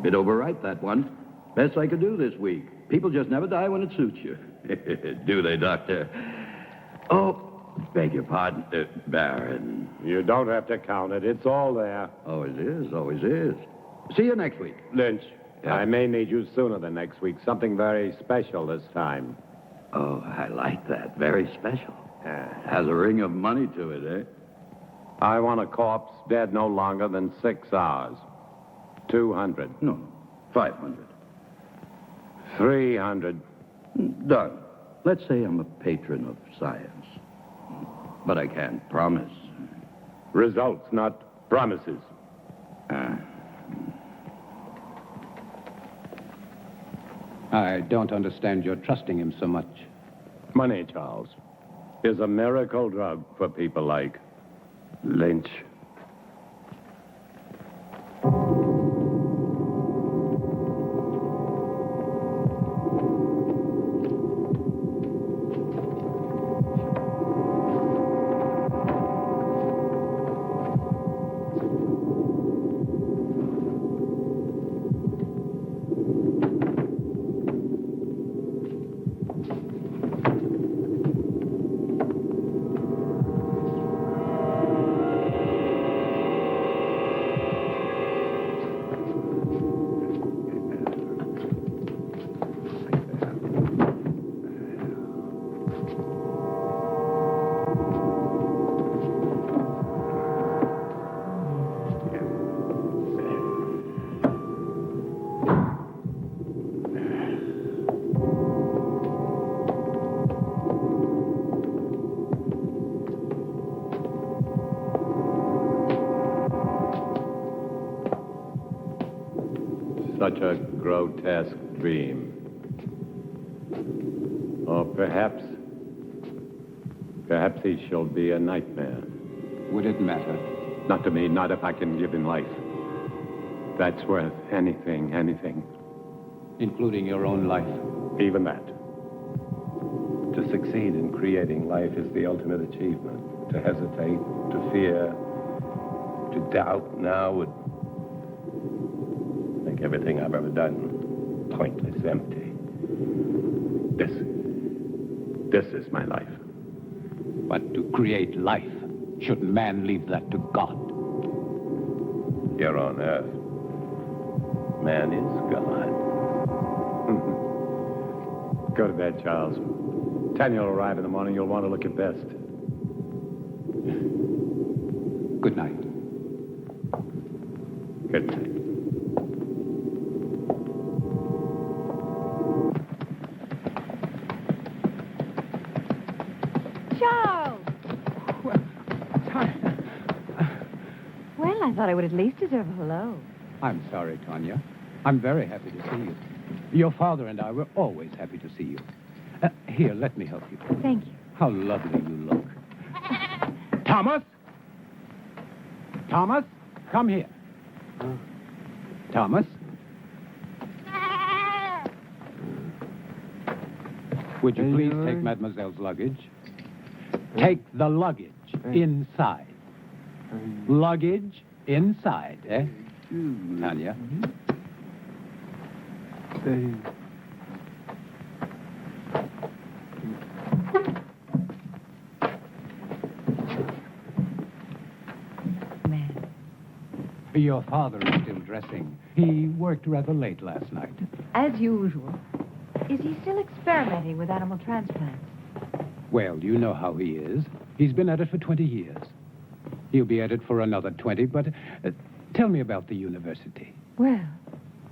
Bit overripe, that one. Best I could do this week. People just never die when it suits you. Do they, Doctor? Oh, beg your pardon, Baron. You don't have to count it. It's all there. Always is, always is. See you next week. Lynch, Yeah. I may need you sooner than next week. Something very special this time. Oh, I like that. Very special. Has a ring of money to it, eh? I want a corpse dead no longer than 6 hours. 200. No, 500. 300. Done. Let's say I'm a patron of science. But I can't promise. Results, not promises. I don't understand your trusting him so much. Money, Charles, is a miracle drug for people like Lynch. Such a grotesque dream. Or perhaps he shall be a nightmare. Would it matter? Not to me, not if I can give him life. That's worth anything. Including your own life? Even that. To succeed in creating life is the ultimate achievement. To hesitate, to fear, to doubt now would make everything I've ever done pointless, empty. This is my life. But to create life, should man leave that to God? Here on Earth, man is God. Go to bed, Charles. Tanya will arrive in the morning. You'll want to look your best. Good night. Good night. Charles! Well, I thought I would at least deserve a hello. I'm sorry, Tanya. I'm very happy to see you. Your father and I were always happy to see you. Here, let me help you. Thank you. How lovely you look. Thomas? Thomas, come here. Thomas? Would you please take Mademoiselle's luggage? Take the luggage inside. Luggage inside, eh? Tanya? Your father is still dressing. He worked rather late last night. As usual. Is he still experimenting with animal transplants? Well, you know how he is. He's been at it for 20 years. He'll be at it for another 20, but tell me about the university. Well,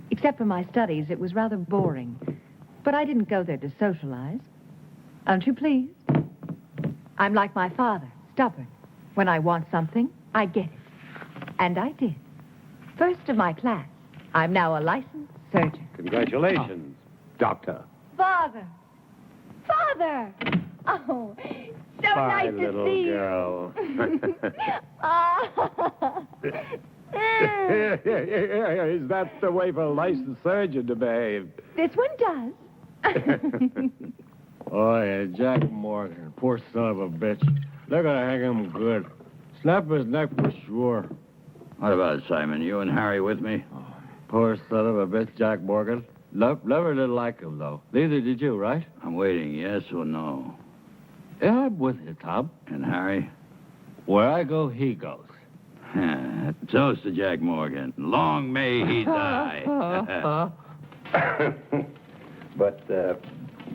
except for my studies, it was rather boring. But I didn't go there to socialize. Aren't you pleased? I'm like my father, stubborn. When I want something, I get it. And I did. First of my class. I'm now a licensed surgeon. Congratulations, Doctor. Father! Father! Oh, so Bye, nice to little see girl. you. Is that the way for a licensed surgeon to behave? This one does. Oh, yeah, Jack Morgan. Poor son of a bitch. They're gonna hang him good. Snap his neck for sure. What about it, Simon? You and Harry with me? Poor son of a bitch, Jack Morgan. Never did like him, though. Neither did you, right? I'm waiting, yes or no. Yeah, I'm with you, Tom. And Harry? Where I go, he goes. Toast to Jack Morgan. Long may he die. But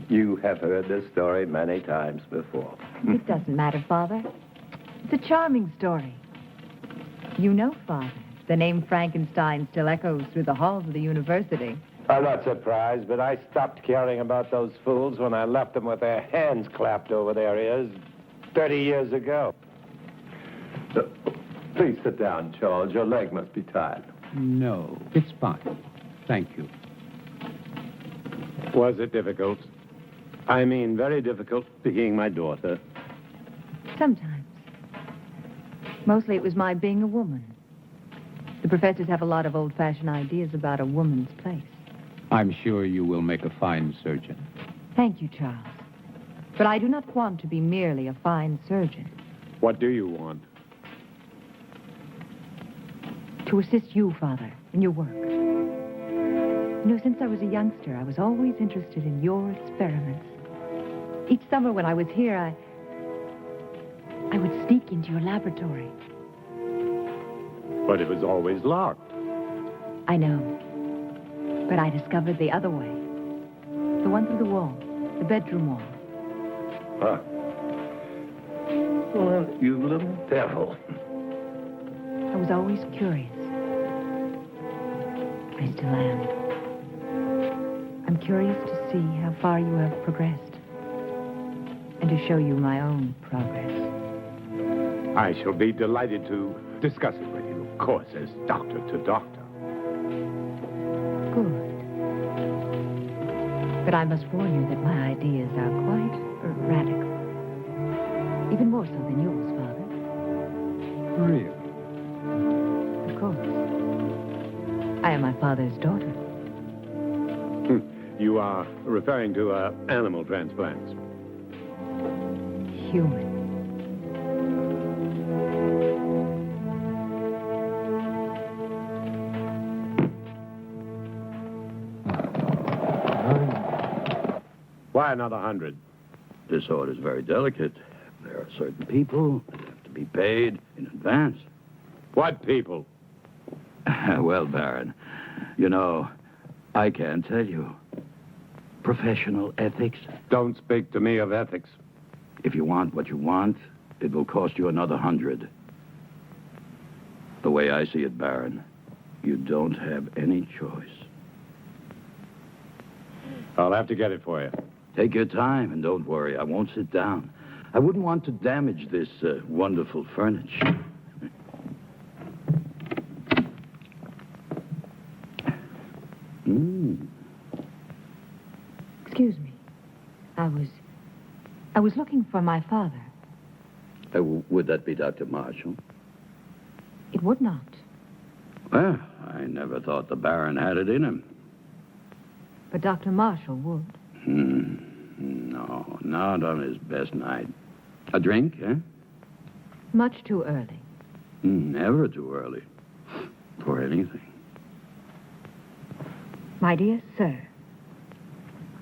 you have heard this story many times before. It doesn't matter, Father. It's a charming story. You know, Father, the name Frankenstein still echoes through the halls of the university. I'm not surprised, but I stopped caring about those fools when I left them with their hands clapped over their ears 30 years ago. Please sit down, Charles. Your leg must be tired. No, it's fine. Thank you. Was it difficult? I mean, very difficult being my daughter. Sometimes. Mostly it was my being a woman. The professors have a lot of old-fashioned ideas about a woman's place. I'm sure you will make a fine surgeon. Thank you, Charles. But I do not want to be merely a fine surgeon. What do you want? To assist you, Father, in your work. You know, since I was a youngster, I was always interested in your experiments. Each summer when I was here, I would sneak into your laboratory. But it was always locked. I know. But I discovered the other way. The one through the wall, the bedroom wall. Huh. Well, you little devil. I was always curious. I still am. I'm curious to see how far you have progressed. And to show you my own progress. I shall be delighted to discuss it with you, of course, as doctor to doctor. Good. But I must warn you that my ideas are quite radical. Even more so than yours, Father. Really? Of course. I am my father's daughter. You are referring to animal transplants. Human. Why another 100? This order's very delicate. There are certain people that have to be paid in advance. What people? Well, Baron, you know, I can't tell you. Professional ethics. Don't speak to me of ethics. If you want what you want, it will cost you another 100. The way I see it, Baron, you don't have any choice. I'll have to get it for you. Take your time and don't worry. I won't sit down. I wouldn't want to damage this wonderful furniture. Excuse me. I was looking for my father. Would that be Dr. Marshall? It would not. Well, I never thought the Baron had it in him. But Dr. Marshall would. No, not on his best night. A drink, eh? Much too early. Never too early. For anything. My dear sir,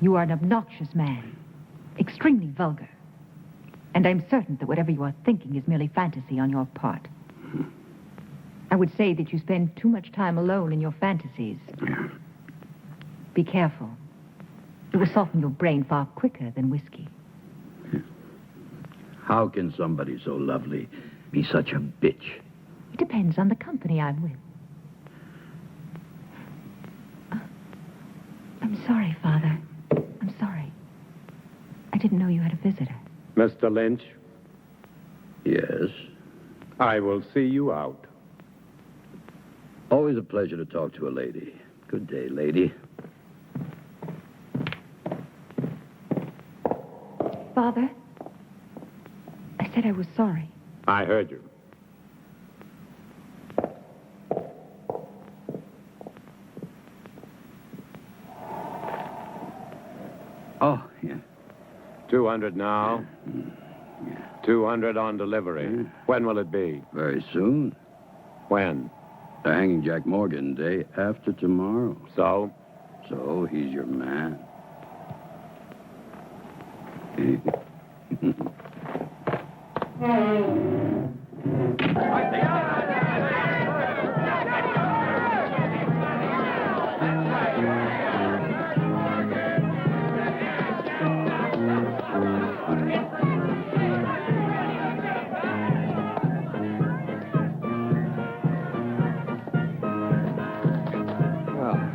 you are an obnoxious man. Extremely vulgar. And I'm certain that whatever you are thinking is merely fantasy on your part. I would say that you spend too much time alone in your fantasies. Yeah. Be careful. It will soften your brain far quicker than whiskey. How can somebody so lovely be such a bitch? It depends on the company I'm with. I'm sorry, Father. I'm sorry. I didn't know you had a visitor. Mr. Lynch, Yes. I will see you out. Always a pleasure to talk to a lady. Good day, lady. Father, I said I was sorry. I heard you. Oh, yeah. 200 now. 200 on delivery. When will it be? Very soon. When? They're hanging Jack Morgan day after tomorrow. So? So he's your man.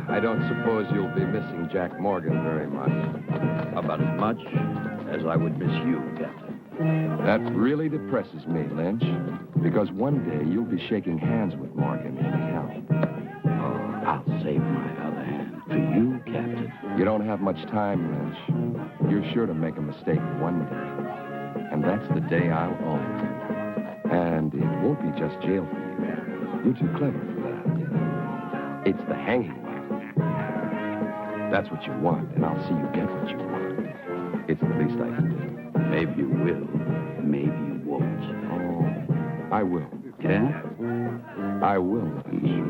I don't suppose you'll be missing Jack Morgan very much. About as much as I would miss you, Captain. That really depresses me, Lynch, because one day you'll be shaking hands with Morgan in hell. Oh, I'll save my other hand for you, Captain. You don't have much time, Lynch. You're sure to make a mistake one day, and that's the day I'll own it. And it won't be just jail for you. You're too clever for that. It's the hanging. That's what you want, and I'll see you get what you want. It's the least I can do. Maybe you will, maybe you won't. Oh, I will. Yeah? I will. You hear?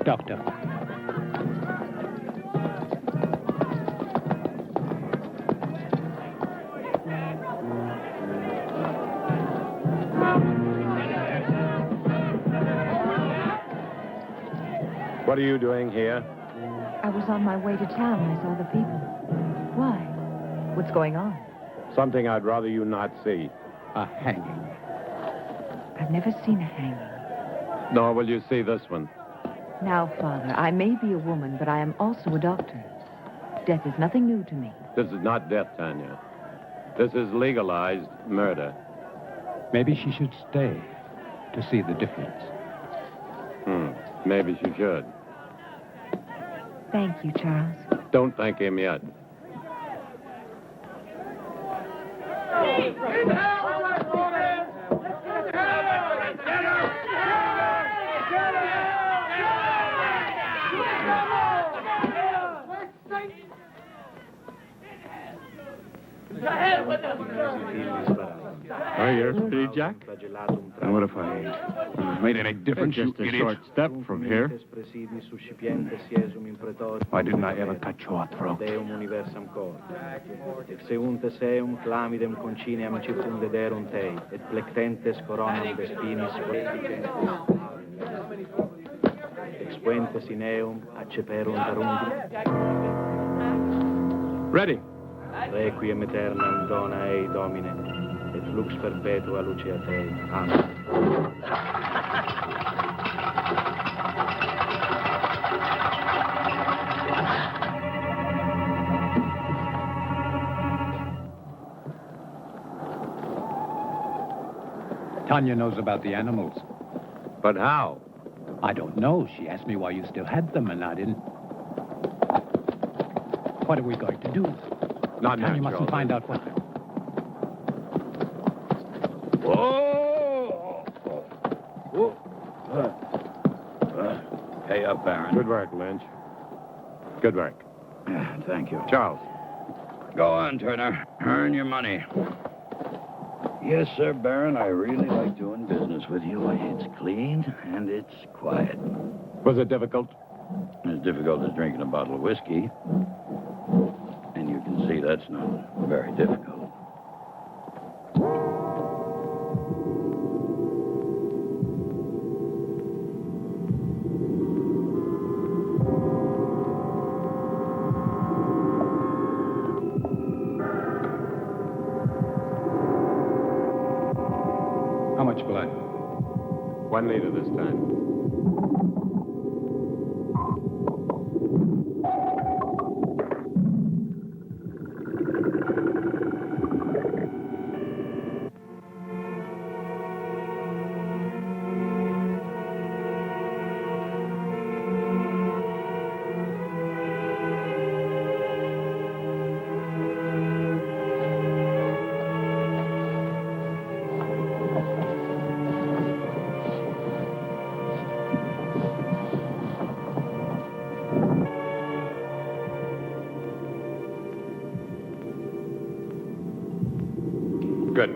Doctor. What are you doing here? I was on my way to town. I saw the people. Why? What's going on? Something I'd rather you not see. A hanging. I've never seen a hanging. Nor will you see this one. Now, Father, I may be a woman, but I am also a doctor. Death is nothing new to me. This is not death, Tanya. This is legalized murder. Maybe she should stay to see the difference. Maybe she should. Thank you, Charles. Don't thank him yet. Are you pretty, Jack? And what if I made any difference, you Just a idiot? short step from here. Why didn't I ever cut your throat? Exeunte seum clamidem conciniam circundederum tei, et plectentes coronam vespinis expuentes in eum acceperunt arundi. Ready. Requiem aeternam dona ei, Domine, et lux perpetua lucea tei. Amen. Tanya knows about the animals. But how? I don't know. She asked me why you still had them, and I didn't. What are we going to do? Not now, Tanya mustn't Charles. find out what... Whoa! Pay up, Baron. Good work, Lynch. Good work. Thank you. Charles. Go on, Turner. Earn your money. Yes, sir, Baron. I really like doing business with you. It's clean and it's quiet. Was it difficult? As difficult as drinking a bottle of whiskey. And you can see that's not very difficult. How much blood? 1 liter this time. Good.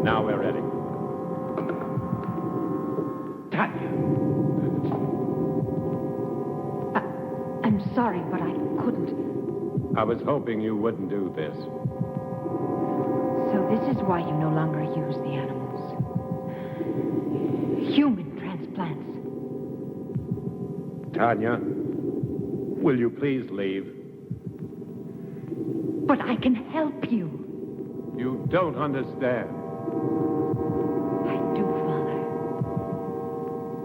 Now we're ready. Tanya. I'm sorry, but I couldn't. I was hoping you wouldn't do this. So this is why you no longer use the animals. Human transplants. Tanya, will you please leave? But I can help you. You don't understand. I do, Father.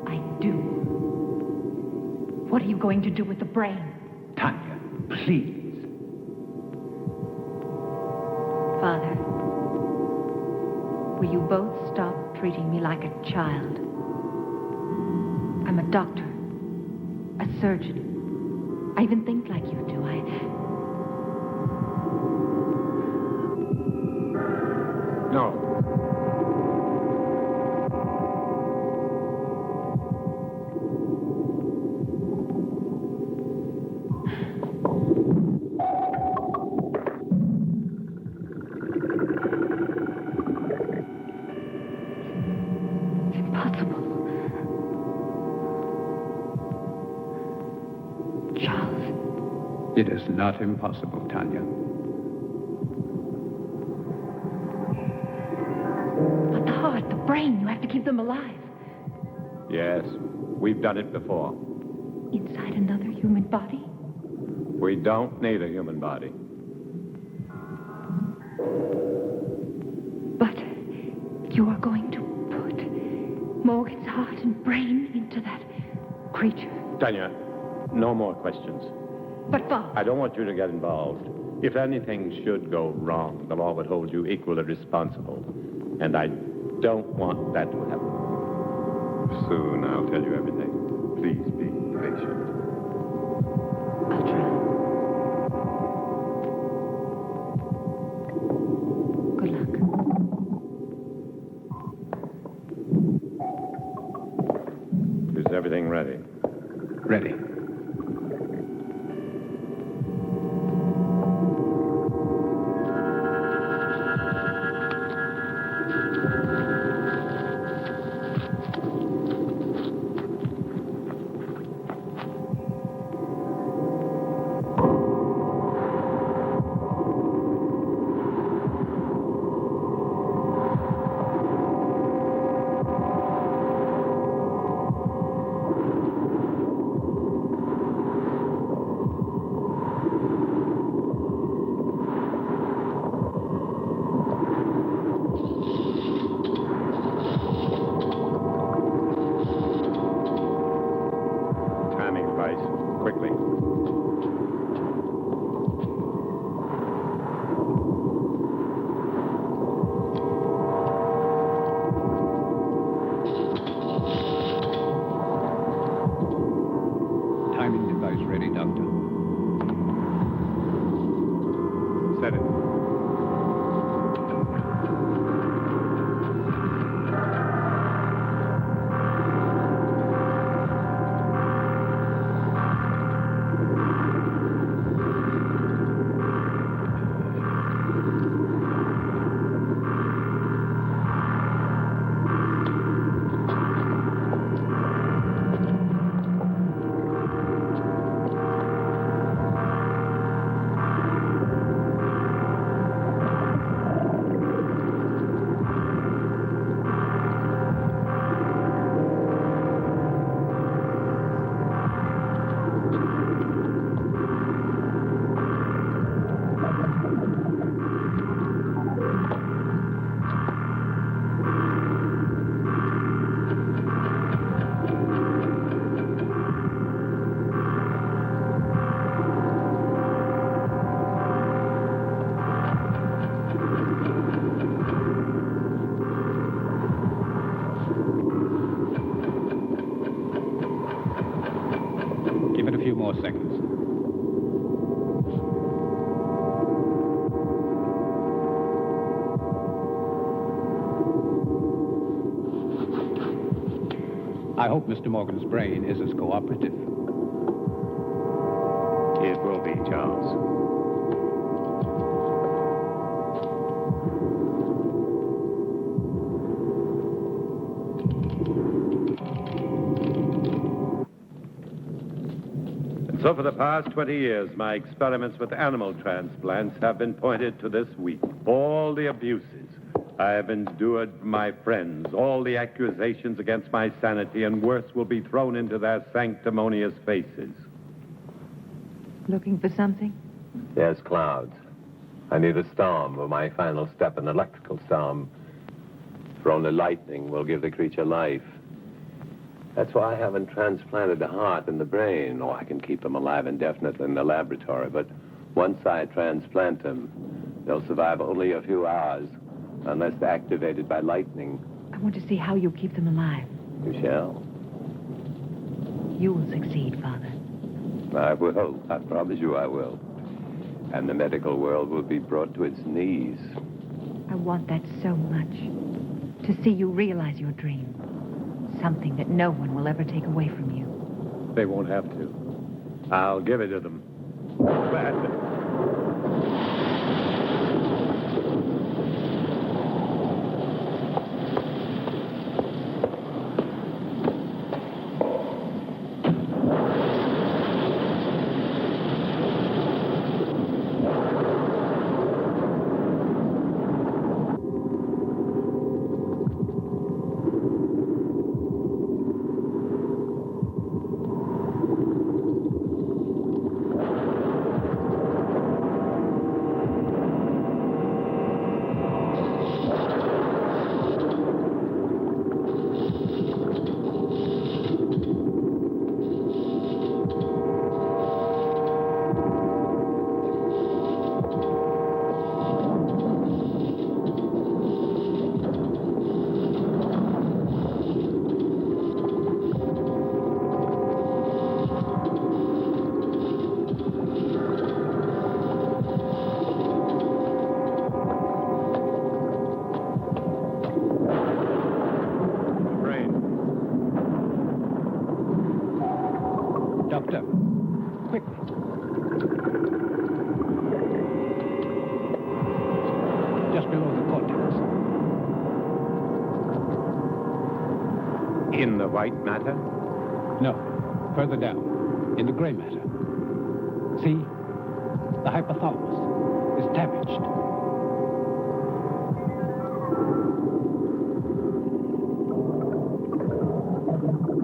I do. What are you going to do with the brain? Tanya, please. Father, will you both stop treating me like a child? I'm a doctor, a surgeon. I even think like you do. No. Impossible. Charles. It is not impossible, Tanya. But the heart, the brain, you have to keep them alive. Yes, we've done it before. Inside another human body? We don't need a human body. But you are going to put Morgan's heart and brain into that creature. Tanya, no more questions. But Father... I don't want you to get involved. If anything should go wrong, the law would hold you equally responsible. And I don't want that to happen. Soon I'll tell you everything. Please be patient. I'll try. Good luck. Is everything ready? Ready. Quickly. Timing device ready, Doctor. Set it. Give it a few more seconds. I hope Mr. Morgan's brain is as cooperative. It will be, Charles. So for the past 20 years, my experiments with animal transplants have been pointed to this week. All the abuses I have endured from my friends, all the accusations against my sanity, and worse, will be thrown into their sanctimonious faces. Looking for something? Yes, clouds. I need a storm for my final step, an electrical storm. For only lightning will give the creature life. That's why I haven't transplanted the heart and the brain. Oh, I can keep them alive indefinitely in the laboratory, but once I transplant them, they'll survive only a few hours, unless they're activated by lightning. I want to see how you keep them alive. You shall. You will succeed, Father. I will. I promise you I will. And the medical world will be brought to its knees. I want that so much. To see you realize your dream. Something that no one will ever take away from you. They won't have to. I'll give it to them. Doctor, quickly. Just below the cortex. In the white matter? No, further down, in the gray matter. See? The hypothalamus is damaged.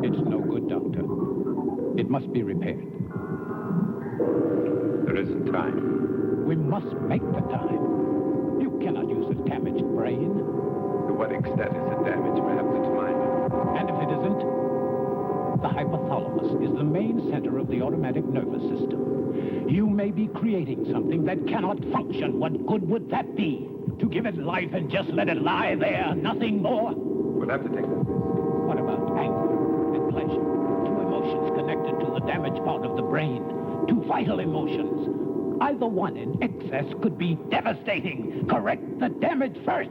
It's no good, Doctor. It must be repaired. There isn't time. We must make the time. You cannot use a damaged brain. To what extent is it damaged? Perhaps it's minor. And if it isn't, the hypothalamus is the main center of the automatic nervous system. You may be creating something that cannot function. What good would that be? To give it life and just let it lie there, nothing more? We'll have to take that risk. What about anger and pleasure? Two emotions connected to the damaged part of the brain. Two vital emotions. Either one in excess could be devastating. Correct the damage first.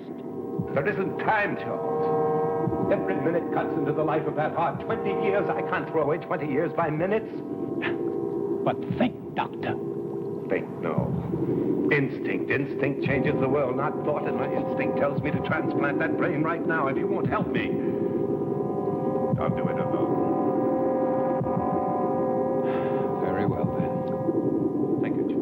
There isn't time, Charles. Every minute cuts into the life of that heart. 20 years. I can't throw away 20 years by minutes. But think, Doctor. Think, no. Instinct. Instinct changes the world, not thought. And my instinct tells me to transplant that brain right now. If you won't help me, I'll do it alone. Very well, then. Thank you, Charles.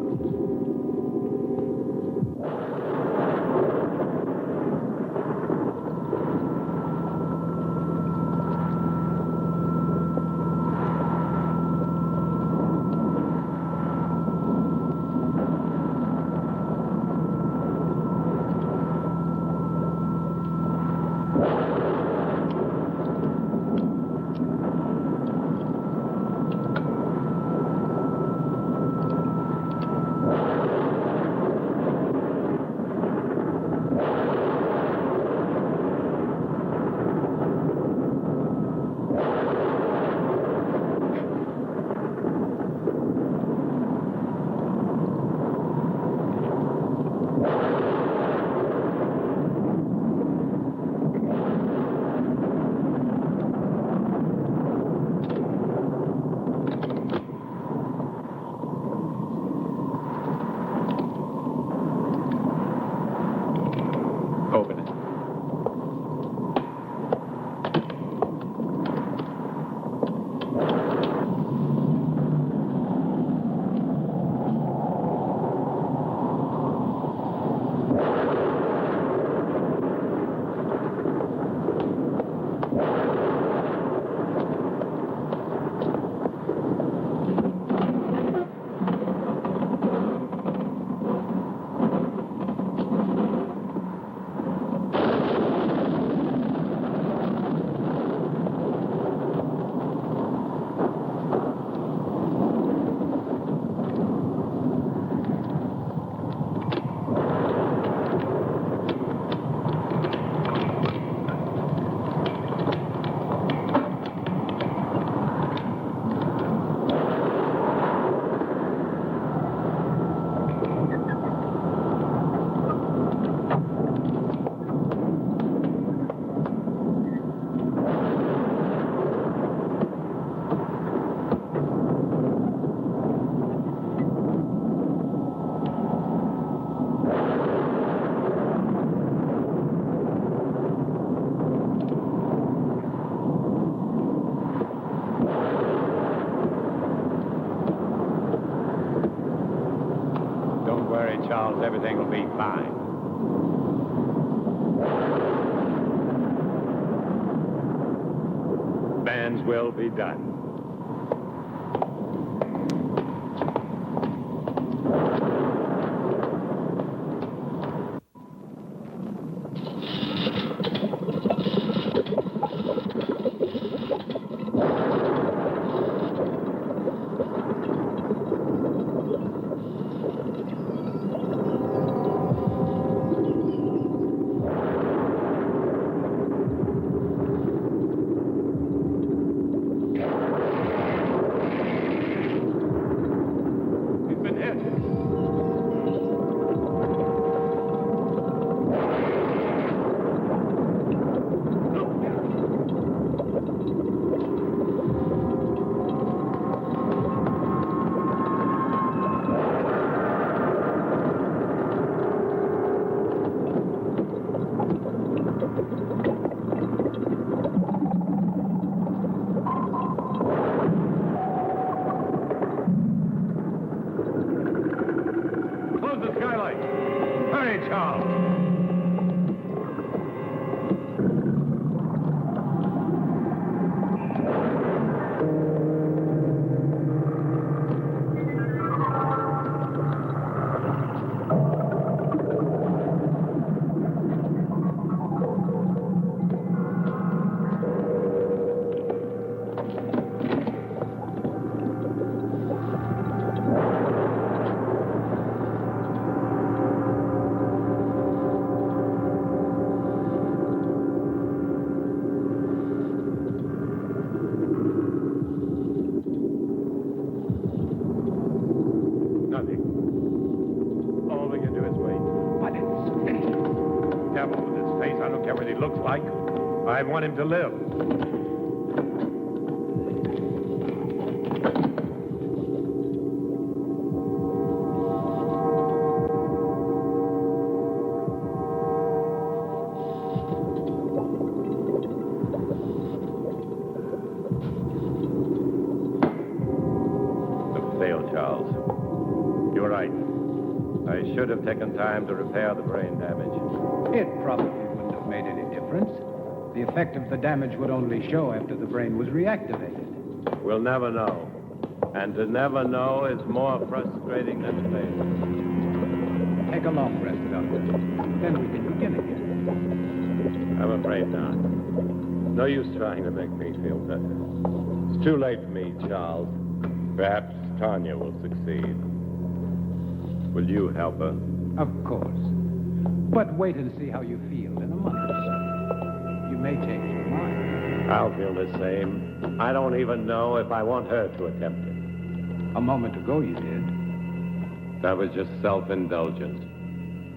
worry, Charles. Everything will be fine. Man's will be done. I want him to live. Failed, Charles. You're right. I should have taken time to repair the brain damage. It probably wouldn't have made any difference. The effect of the damage would only show after the brain was reactivated. We'll never know. And to never know is more frustrating than failure. Take a long rest, Doctor. Then we can begin again. I'm afraid not. No use trying to make me feel better. It's too late for me, Charles. Perhaps Tanya will succeed. Will you help her? Of course. But wait and see how you feel in a month or so. You may change your mind. I'll feel the same. I don't even know if I want her to attempt it. A moment ago you did. That was just self-indulgence.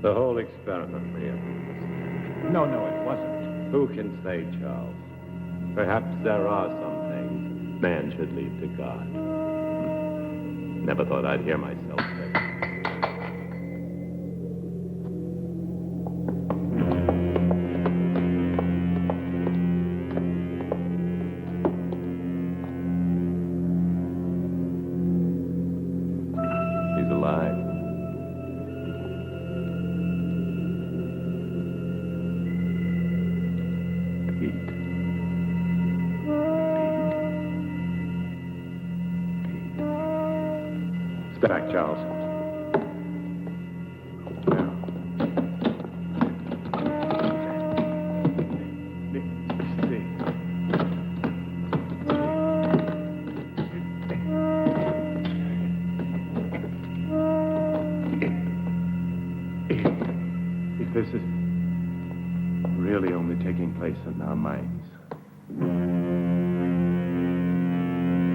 The whole experiment, really. No, it wasn't. Who can say, Charles? Perhaps there are some things man should leave to God. Never thought I'd hear myself say it. He's alive. Step back, Charles. If this is really only taking place in our minds.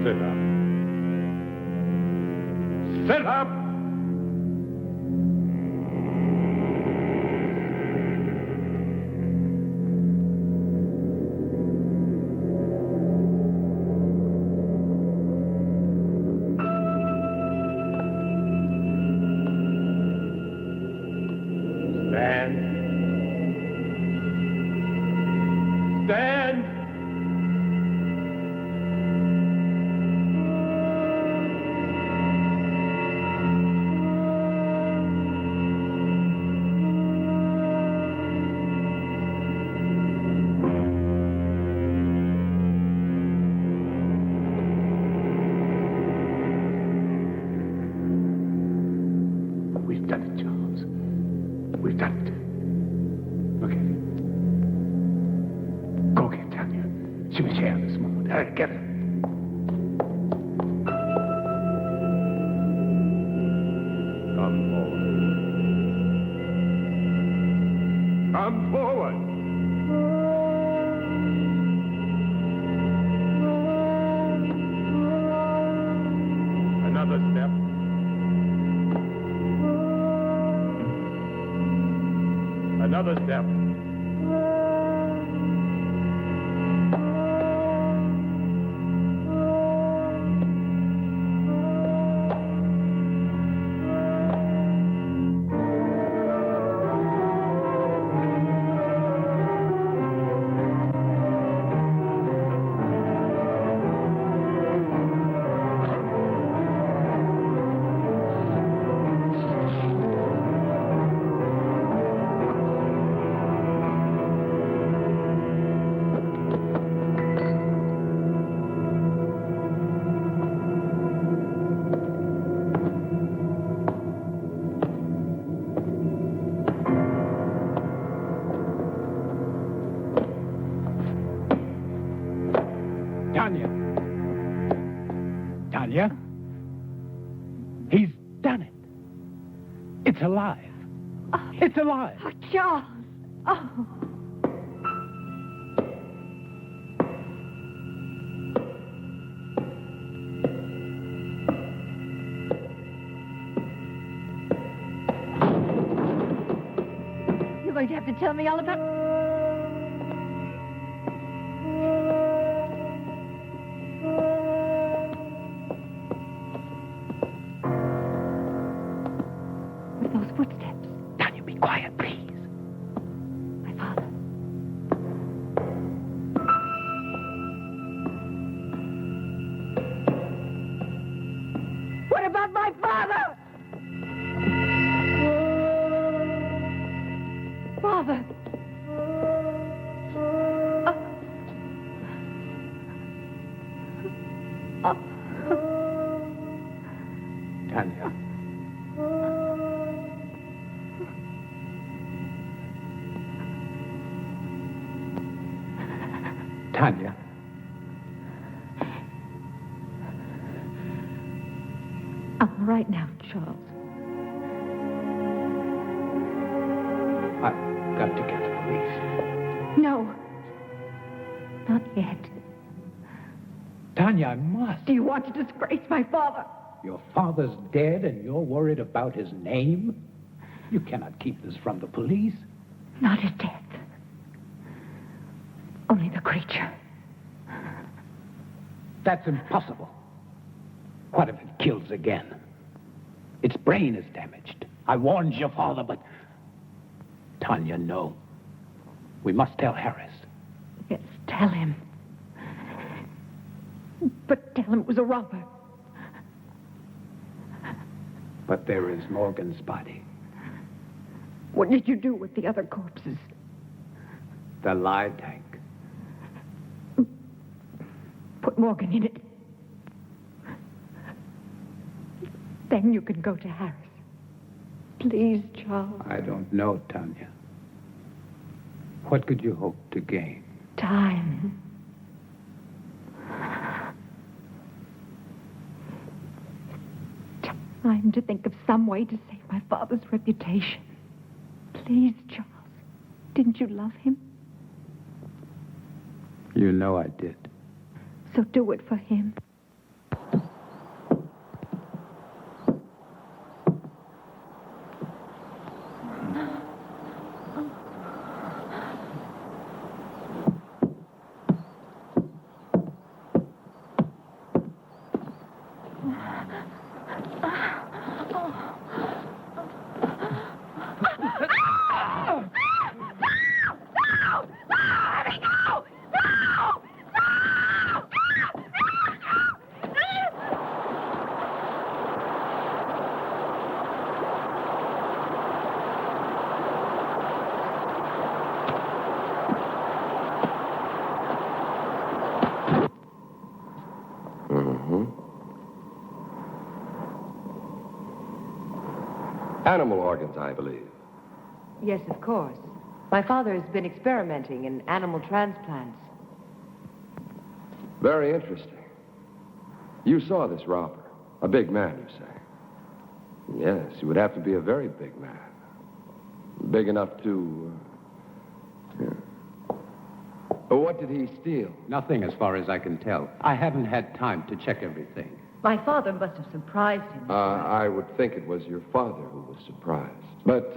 Sit up. Sit up! Stand. Stand! done it, Charles. We've done it. Okay. Go get Tanya. She was here this morning. Hurry, get her. Come forward. Come forward. Another step. Another step. Tanya. Tanya? He's done it. It's alive. It's alive. Oh, Charles. Oh. You're going to have to tell me all about... With those footsteps. Tanya, be quiet, please. My father. What about my father? Father. Tanya. Tanya. I'm all right now, Charles. I've got to get the police. No. Not yet. Tanya, I must. Do you want to disgrace my father? Your father's dead and you're worried about his name? You cannot keep this from the police. Not his death. Only the creature. That's impossible. What if it kills again? Its brain is damaged. I warned your father, but... Tanya, no. We must tell Harris. Yes, tell him. But tell him it was a robber. But there is Morgan's body. What did you do with the other corpses? The lie tank. Put Morgan in it. Then you can go to Harris. Please, Charles. I don't know, Tanya. What could you hope to gain? Time. Time to think of some way to save my father's reputation. Please, Charles. Didn't you love him? You know I did. So do it for him. Animal organs, I believe. Yes, of course. My father has been experimenting in animal transplants. Very interesting. You saw this robber. A big man, you say? Yes, he would have to be a very big man. Big enough to... What did he steal? Nothing as far as I can tell. I haven't had time to check everything. My father must have surprised him. I would think it was your father who was surprised. But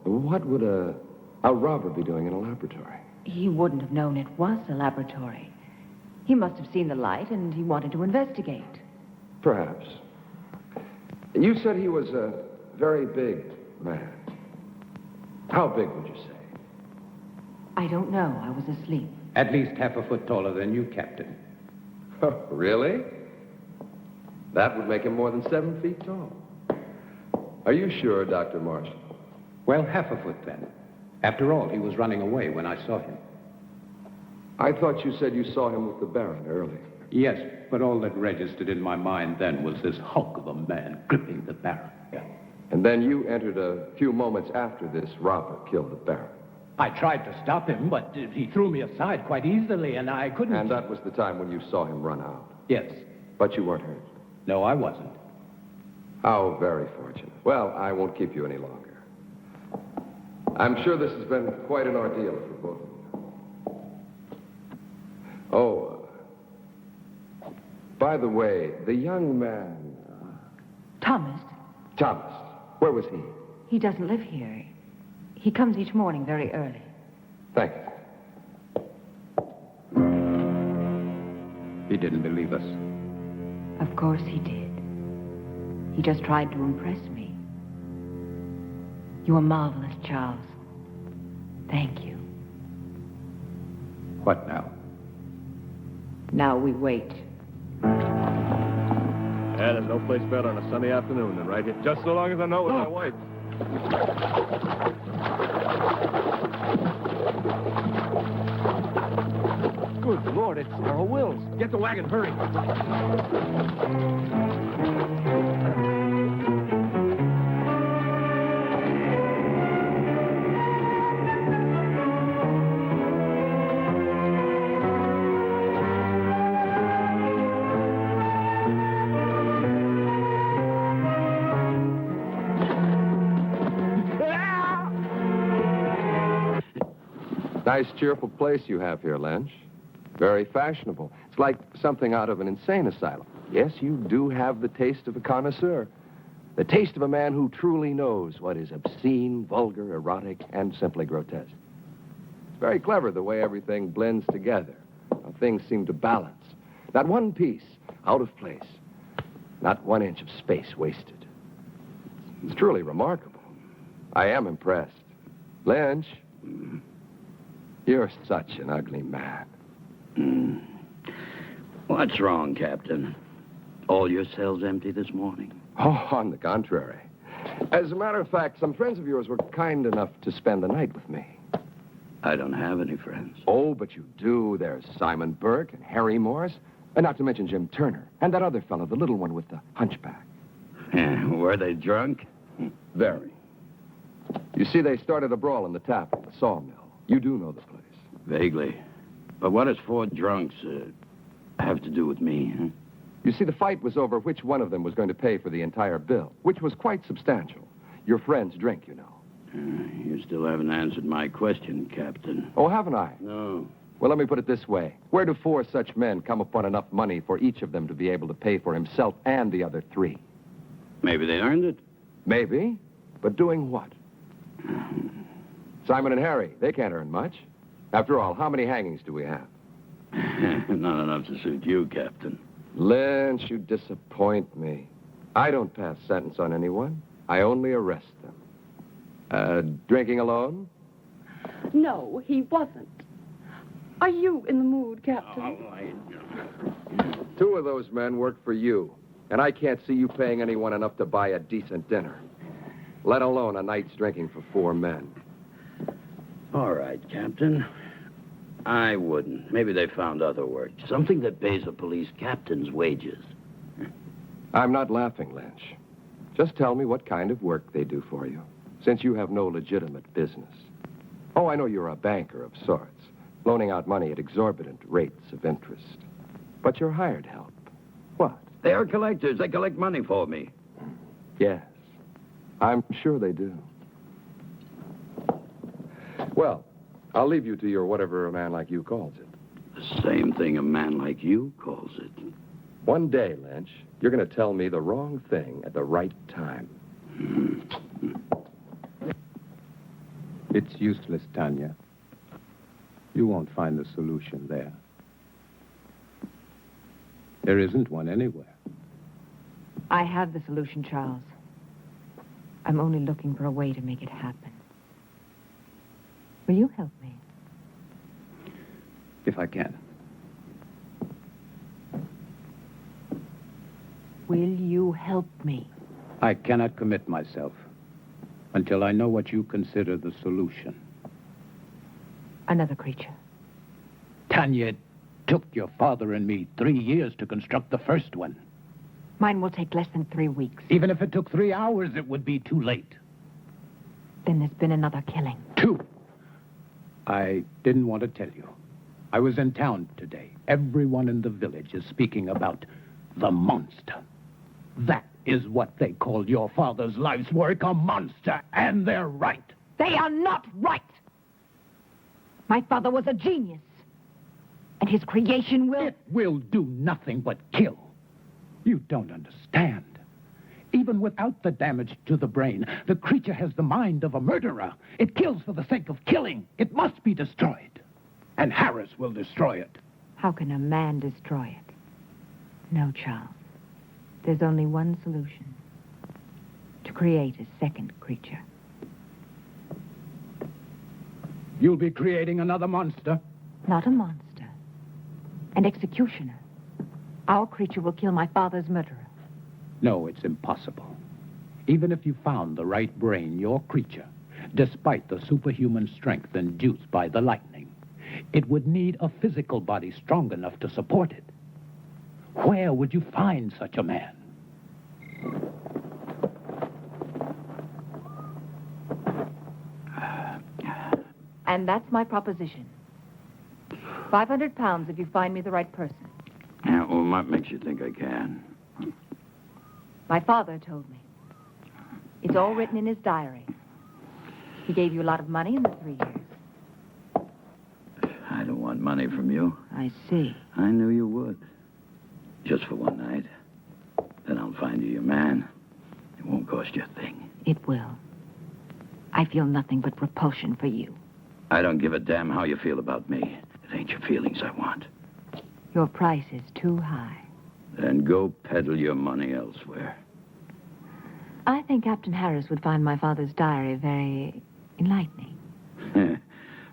what would a robber be doing in a laboratory? He wouldn't have known it was a laboratory. He must have seen the light and he wanted to investigate. Perhaps. You said he was a very big man. How big would you say? I don't know. I was asleep. At least half a foot taller than you, Captain. Really? That would make him more than 7 feet tall. Are you sure, Dr. Marshall? Well, half a foot then. After all, he was running away when I saw him. I thought you said you saw him with the Baron earlier. Yes, but all that registered in my mind then was this hulk of a man gripping the Baron. And then you entered a few moments after this robber killed the Baron. I tried to stop him, but he threw me aside quite easily, and I couldn't... And that was the time when you saw him run out. Yes. But you weren't hurt. No, I wasn't. How very fortunate. Well, I won't keep you any longer. I'm sure this has been quite an ordeal for both of you. Oh, by the way, the young man... Thomas. Thomas. Where was he? He doesn't live here. He comes each morning very early. Thank you. He didn't believe us. Of course he did. He just tried to impress me. You were marvelous, Charles. Thank you. What now? Now we wait. Yeah, there's no place better on a sunny afternoon than right here. Just so long as I know with my wife. Good Lord, it's Earl Wills. Get the wagon, hurry. Nice, cheerful place you have here, Lynch. Very fashionable. It's like something out of an insane asylum. Yes, you do have the taste of a connoisseur. The taste of a man who truly knows what is obscene, vulgar, erotic, and simply grotesque. It's very clever the way everything blends together. How things seem to balance. Not one piece out of place. Not 1 inch of space wasted. It's truly remarkable. I am impressed. Lynch, you're such an ugly man. What's wrong, Captain? All your cells empty this morning? Oh, on the contrary. As a matter of fact, some friends of yours were kind enough to spend the night with me. I don't have any friends. Oh, but you do. There's Simon Burke and Harry Morris, and not to mention Jim Turner, and that other fellow, the little one with the hunchback. Were they drunk? Very. You see, they started a brawl in the tap at the sawmill. You do know the place. Vaguely. But what does 4 drunks have to do with me, huh? You see, the fight was over which one of them was going to pay for the entire bill, which was quite substantial. Your friend's drink, you know. You still haven't answered my question, Captain. Oh, haven't I? No. Well, let me put it this way. Where do 4 such men come upon enough money for each of them to be able to pay for himself and the other 3? Maybe they earned it. Maybe. But doing what? Simon and Harry, they can't earn much. After all, how many hangings do we have? Not enough to suit you, Captain. Lynch, you disappoint me. I don't pass sentence on anyone. I only arrest them. Drinking alone? No, he wasn't. Are you in the mood, Captain? 2 of those men work for you, and I can't see you paying anyone enough to buy a decent dinner, let alone a night's drinking for 4 men. All right, Captain. I wouldn't. Maybe they found other work. Something that pays a police captain's wages. I'm not laughing, Lynch. Just tell me what kind of work they do for you, since you have no legitimate business. Oh, I know you're a banker of sorts, loaning out money at exorbitant rates of interest. But you're hired help. What? They are collectors. They collect money for me. Yes, I'm sure they do. Well, I'll leave you to your whatever a man like you calls it. The same thing a man like you calls it. One day, Lynch, you're going to tell me the wrong thing at the right time. It's useless, Tanya. You won't find the solution there. There isn't one anywhere. I have the solution, Charles. I'm only looking for a way to make it happen. Will you help me? If I can. Will you help me? I cannot commit myself until I know what you consider the solution. Another creature. Tanya, it took your father and me 3 years to construct the first one. Mine will take less than 3 weeks. Even if it took 3 hours, it would be too late. Then there's been another killing. 2. I didn't want to tell you. I was in town today. Everyone in the village is speaking about the monster. That is what they called your father's life's work, a monster, and they're right. They are not right! My father was a genius. And his creation will... It will do nothing but kill. You don't understand. Even without the damage to the brain, the creature has the mind of a murderer. It kills for the sake of killing. It must be destroyed. And Harris will destroy it. How can a man destroy it? No, Charles. There's only one solution. To create a second creature. You'll be creating another monster? Not a monster. An executioner. Our creature will kill my father's murderer. No, it's impossible. Even if you found the right brain, your creature, despite the superhuman strength induced by the lightning, it would need a physical body strong enough to support it. Where would you find such a man? And that's my proposition. 500 pounds if you find me the right person. Yeah, well, what makes you think I can? My father told me. It's all written in his diary. He gave you a lot of money in the 3 years. I don't want money from you. I see. I knew you would. Just for one night. Then I'll find you your man. It won't cost you a thing. It will. I feel nothing but repulsion for you. I don't give a damn how you feel about me. It ain't your feelings I want. Your price is too high. Then go peddle your money elsewhere. I think Captain Harris would find my father's diary very enlightening.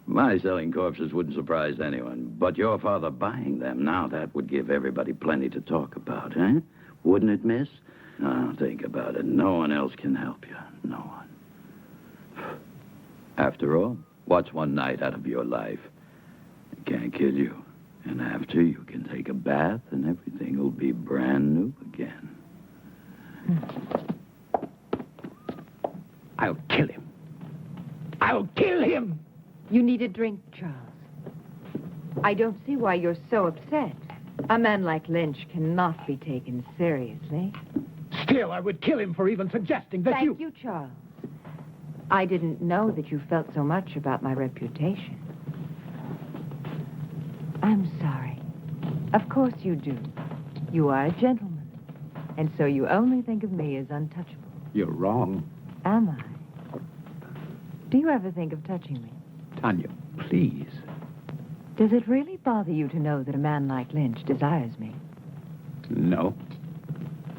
My selling corpses wouldn't surprise anyone. But your father buying them, now that would give everybody plenty to talk about, eh? Wouldn't it, miss? Now, think about it. No one else can help you. No one. After all, what's one night out of your life? It can't kill you. And after, you can take a bath and everything will be brand new again. I'll kill him. I'll kill him! You need a drink, Charles. I don't see why you're so upset. A man like Lynch cannot be taken seriously. Still, I would kill him for even suggesting that Thank you, Charles. I didn't know that you felt so much about my reputation. I'm sorry. Of course you do. You are a gentleman. And so you only think of me as untouchable. You're wrong. Am I? Do you ever think of touching me? Tanya, please. Does it really bother you to know that a man like Lynch desires me? No.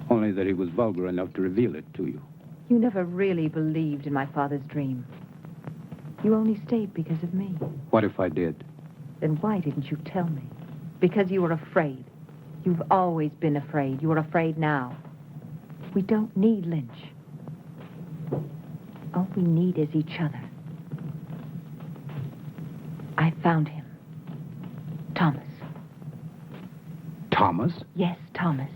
Only that he was vulgar enough to reveal it to you. You never really believed in my father's dream. You only stayed because of me. What if I did? Then why didn't you tell me? Because you were afraid. You've always been afraid. You're afraid now. We don't need Lynch. All we need is each other. I found him. Thomas. Thomas? Yes, Thomas.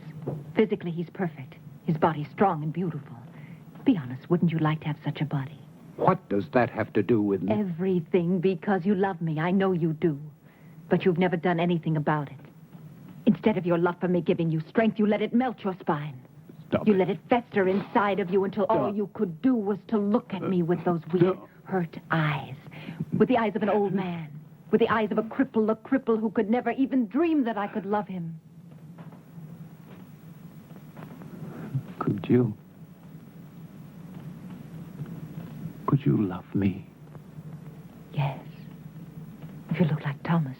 Physically, he's perfect. His body's strong and beautiful. Be honest, wouldn't you like to have such a body? What does that have to do with me? Everything, because you love me. I know you do. But you've never done anything about it. Instead of your love for me giving you strength, you let it melt your spine. You let it fester inside of you until all you could do was to look at me with those weird, hurt eyes. With the eyes of an old man. With the eyes of a cripple who could never even dream that I could love him. Could you love me? Yes. If you look like Thomas.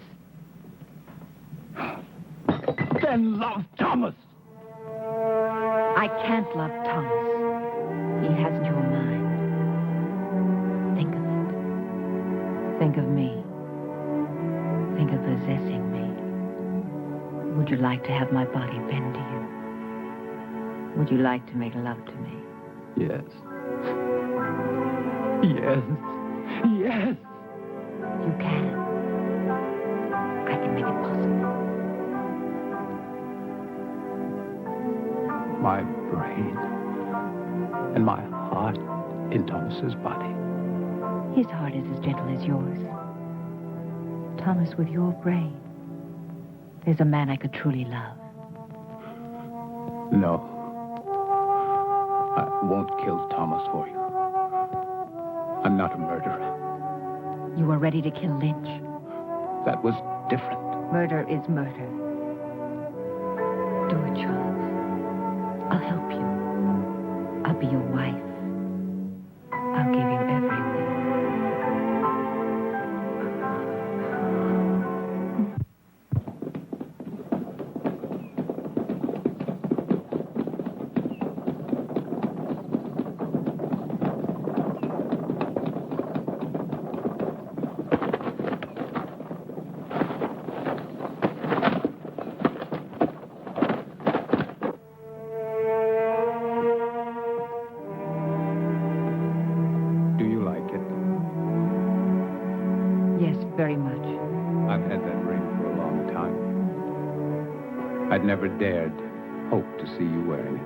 Then love Thomas! I can't love Thomas. He hasn't your mind. Think of it. Think of me. Think of possessing me. Would you like to have my body bend to you? Would you like to make love to me? Yes. Yes. Yes. You can. I can make it possible. My brain and my heart in Thomas's body. His heart is as gentle as yours. Thomas, with your brain, there's a man I could truly love. No. I won't kill Thomas for you. I'm not a murderer. You were ready to kill Lynch. That was different. Murder is murder. Do it, Charles. I'll help you. I'll be your wife. I'll give you everything. Very much. I've had that ring for a long time. I'd never dared hope to see you wearing it.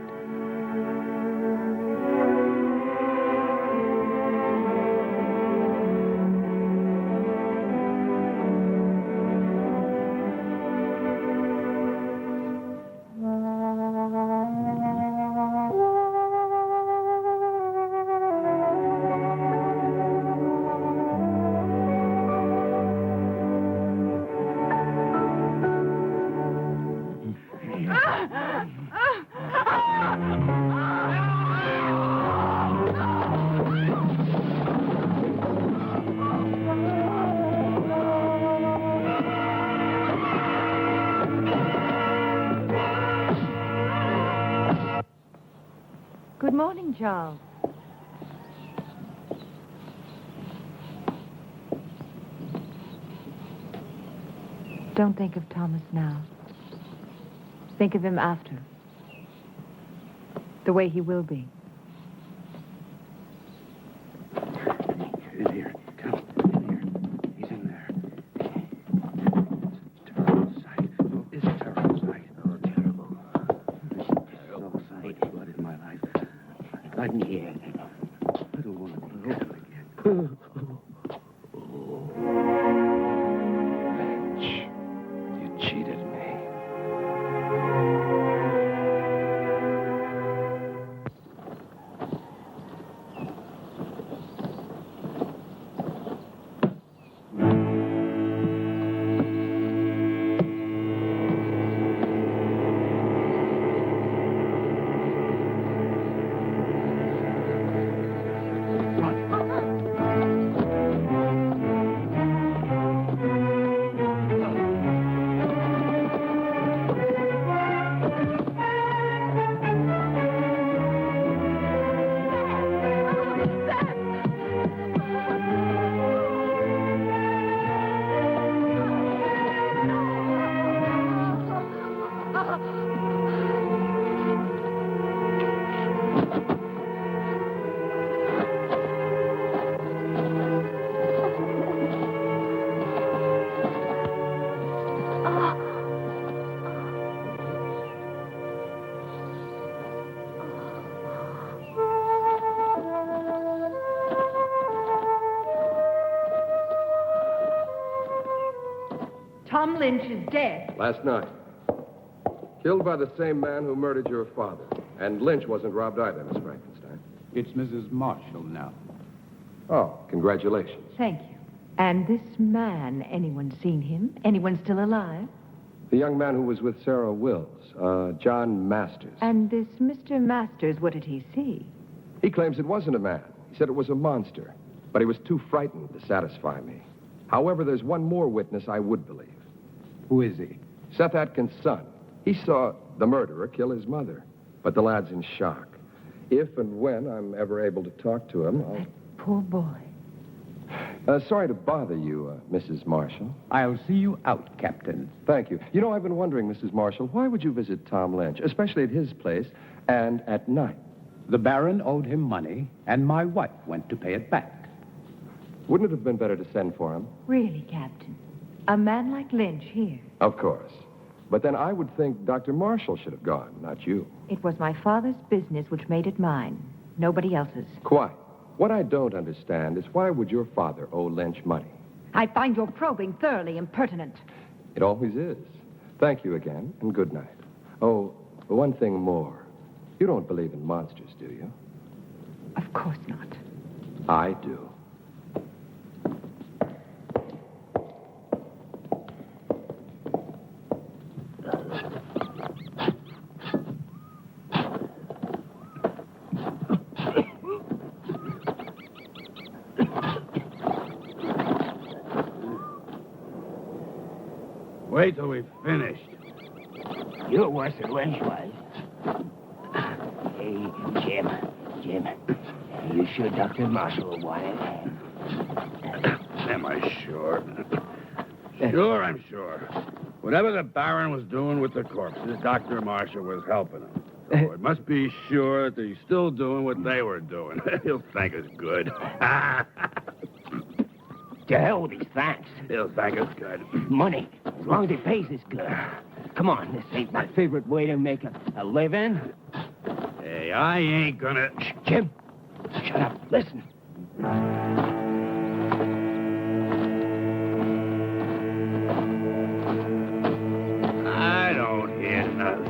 Good morning, Charles. Don't think of Thomas now. Think of him after. The way he will be. In here. Come. In here. He's in there. It's a terrible sight. Oh, it's a terrible sight. Oh, terrible. It's a terrible sight. Blood in my life. Blood in here. I don't want to be down again. You cheated me. Tom Lynch is dead. Last night. Killed by the same man who murdered your father. And Lynch wasn't robbed either, Miss Frankenstein. It's Mrs. Marshall now. Oh, congratulations. Thank you. And this man, anyone seen him? Anyone still alive? The young man who was with Sarah Wills, John Masters. And this Mr. Masters, what did he see? He claims it wasn't a man. He said it was a monster. But he was too frightened to satisfy me. However, there's one more witness I would believe. Who is he? Seth Atkins' son. He saw the murderer kill his mother. But the lad's in shock. If and when I'm ever able to talk to him, I'll... That poor boy. Sorry to bother you, Mrs. Marshall. I'll see you out, Captain. Thank you. You know, I've been wondering, Mrs. Marshall, why would you visit Tom Lynch, especially at his place, and at night? The Baron owed him money, and my wife went to pay it back. Wouldn't it have been better to send for him? Really, Captain? A man like Lynch here? Of course. But then I would think Dr. Marshall should have gone, not you. It was my father's business which made it mine. Nobody else's. Quite. What I don't understand is why would your father owe Lynch money? I find your probing thoroughly impertinent. It always is. Thank you again, and good night. Oh, one thing more. You don't believe in monsters, do you? Of course not. I do. Wait till we've finished. You're worse than Lynch was. Hey, Jim, you sure Dr. Marshall will want it? Am I sure? Sure, I'm sure. Whatever the Baron was doing with the corpses, Dr. Marshall was helping him. So it must be sure that he's still doing what they were doing. He'll thank us good. To hell with these thanks. He'll thank us good. Money, as long as he pays us good. Come on, this ain't my favorite way to make a living. Hey, I ain't gonna... Shh, Jim, shut up. Listen. I don't hear nothing.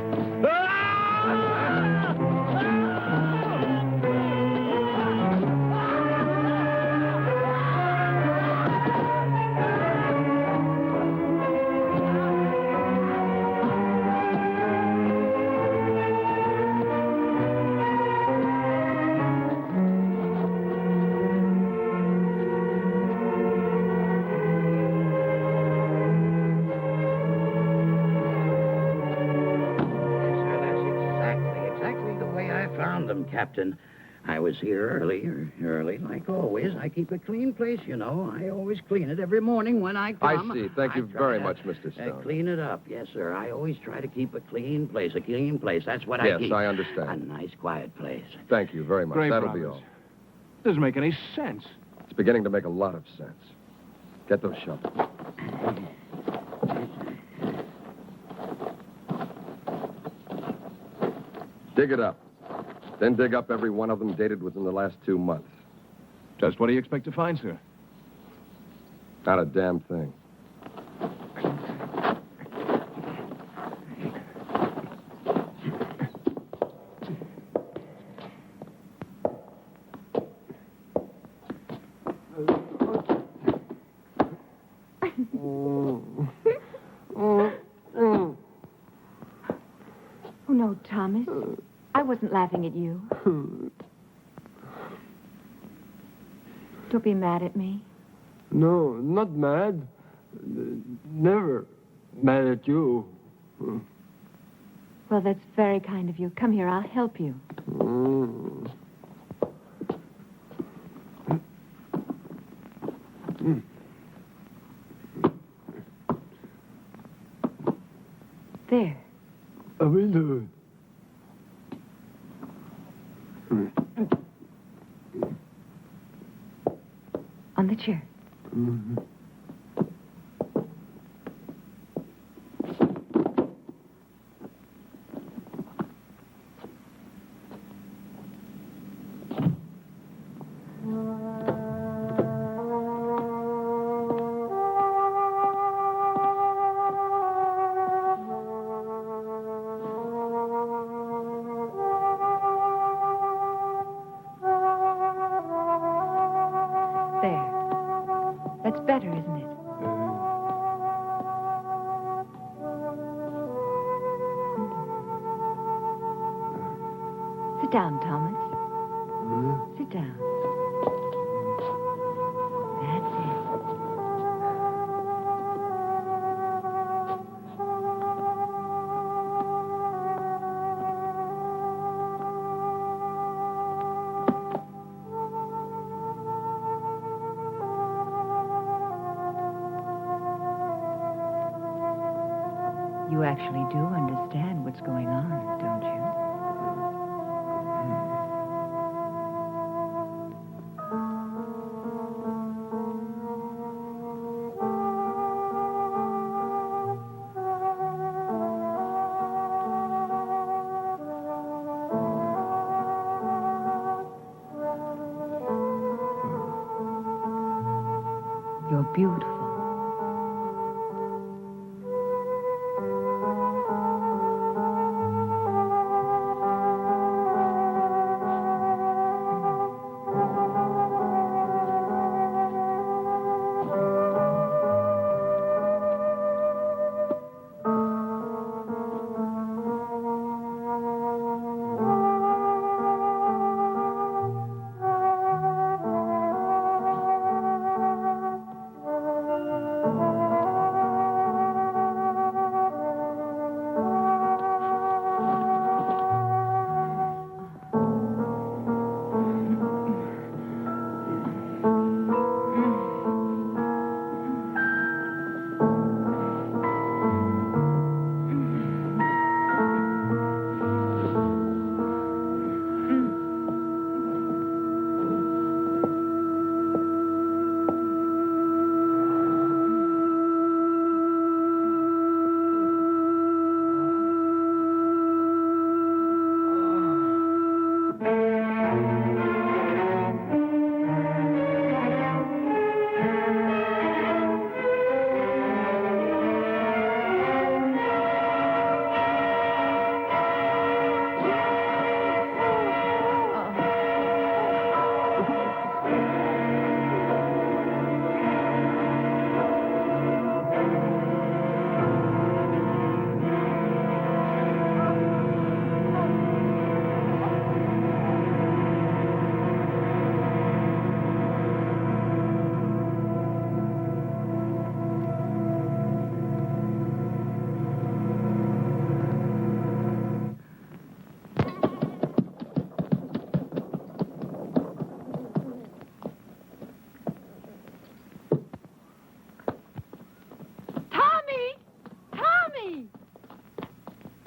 Captain. I was here early, like always. I keep a clean place, you know. I always clean it every morning when I come. I see. Thank you very much, Mr. Stone. Clean it up, yes, sir. I always try to keep a clean place. That's what I keep. Yes, I understand. A nice, quiet place. Thank you very much. Great That'll promise. be all. Doesn't make any sense. It's beginning to make a lot of sense. Get those shovels. Dig it up. Then dig up every one of them dated within the last 2 months. Just what do you expect to find, sir? Not a damn thing. Oh, no, Thomas. I wasn't laughing at you. Don't be mad at me. No, not mad. Never mad at you. Well, that's very kind of you. Come here, I'll help you. There. I will do it. On the chair. That's better, isn't it? Sit down, Thomas. Sit down. That's it. You actually do understand what's going on, don't you? You're beautiful.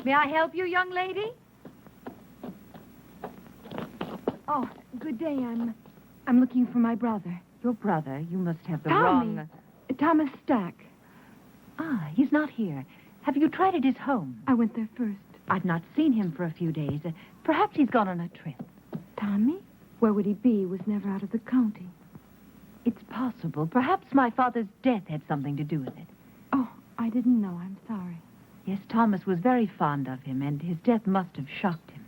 May I help you, young lady? Oh, good day. I'm looking for my brother. Your brother? You must have the Tommy. wrong... Thomas Stack. Ah, he's not here. Have you tried at his home? I went there first. I've not seen him for a few days. Perhaps he's gone on a trip. Tommy? Where would he be? He was never out of the county. It's possible. Perhaps my father's death had something to do with it. Oh, I didn't know. I'm sorry. Yes, Thomas was very fond of him, and his death must have shocked him.